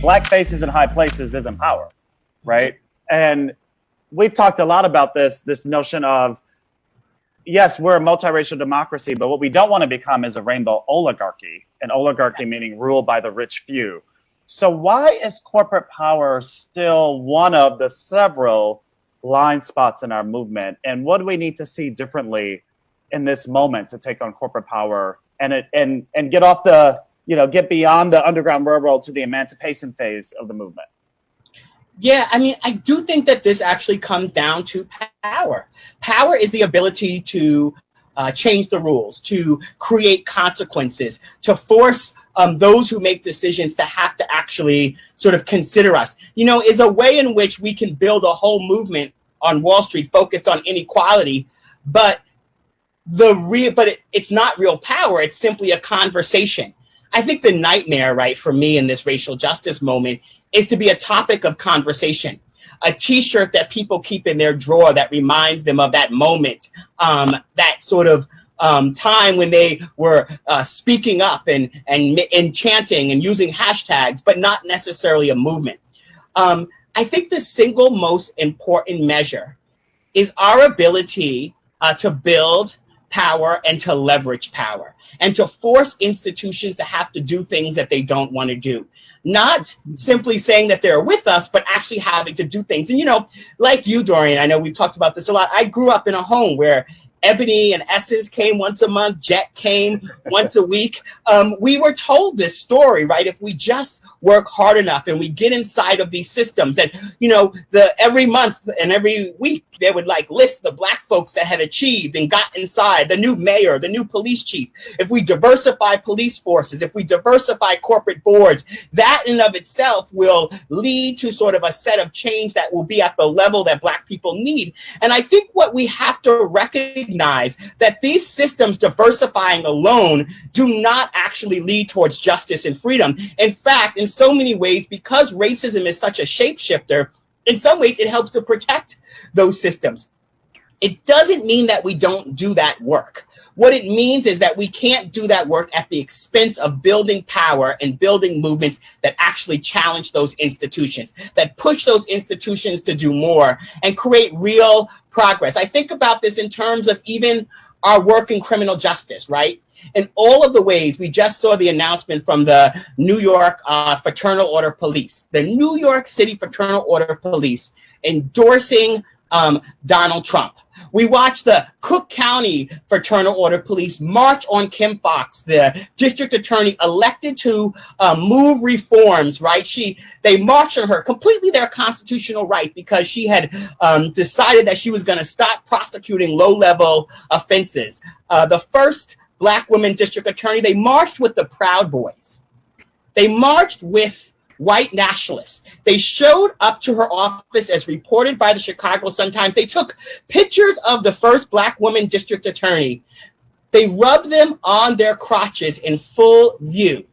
black faces in high places isn't power, right? And we've talked a lot about this notion of, yes, we're a multiracial democracy, but what we don't want to become is a rainbow oligarchy, an oligarchy meaning ruled by the rich few. So why is corporate power still one of the several blind spots in our movement? And what do we need to see differently in this moment to take on corporate power and get off the, get beyond the Underground Railroad to the emancipation phase of the movement? Yeah, I mean, I do think that this actually comes down to power. Power is the ability to change the rules, to create consequences, to force those who make decisions to have to actually sort of consider us, is a way in which we can build a whole movement on Wall Street focused on inequality. But it's not real power. It's simply a conversation. I think the nightmare, right, for me in this racial justice moment is to be a topic of conversation, a T-shirt that people keep in their drawer that reminds them of that moment, that sort of time when they were speaking up and chanting and using hashtags, but not necessarily a movement. I think the single most important measure is our ability to build power and to leverage power and to force institutions to have to do things that they don't want to do. Not simply saying that they're with us, but actually having to do things. And, like you, Dorian, I know we've talked about this a lot. I grew up in a home where Ebony and Essence came once a month. Jet came once a week. We were told this story, right? If we just work hard enough and we get inside of these systems that, every month and every week, they would list the black folks that had achieved and got inside, the new mayor, the new police chief. If we diversify police forces, if we diversify corporate boards, that in of itself will lead to sort of a set of change that will be at the level that black people need. And I think what we have to recognize that these systems diversifying alone do not actually lead towards justice and freedom. In fact, in so many ways, because racism is such a shapeshifter, in some ways it helps to protect those systems. It doesn't mean that we don't do that work. What it means is that we can't do that work at the expense of building power and building movements that actually challenge those institutions, that push those institutions to do more and create real progress. I think about this in terms of even our work in criminal justice, right? In all of the ways, we just saw the announcement from the New York Fraternal Order Police, the New York City Fraternal Order Police endorsing Donald Trump. We watched the Cook County Fraternal Order Police march on Kim Foxx, the district attorney elected to move reforms, right? They marched on her, completely their constitutional right, because she had decided that she was going to stop prosecuting low-level offenses. The first black woman district attorney, they marched with the Proud Boys. They marched with white nationalists. They showed up to her office as reported by the Chicago Sun-Times. They took pictures of the first black woman district attorney. They rubbed them on their crotches in full view.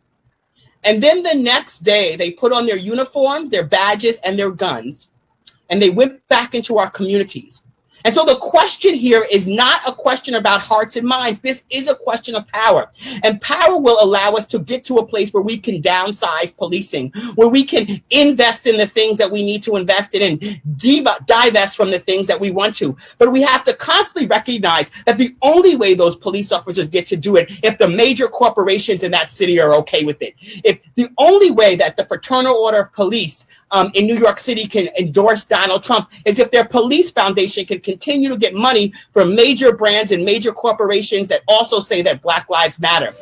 And then the next day, they put on their uniforms, their badges, and their guns, and they went back into our communities. And so the question here is not a question about hearts and minds. This is a question of power. And power will allow us to get to a place where we can downsize policing, where we can invest in the things that we need to invest in and divest from the things that we want to. But we have to constantly recognize that the only way those police officers get to do it if the major corporations in that city are okay with it. If the only way that the Fraternal Order of Police in New York City can endorse Donald Trump is if their police foundation can continue to get money from major brands and major corporations that also say that Black Lives Matter.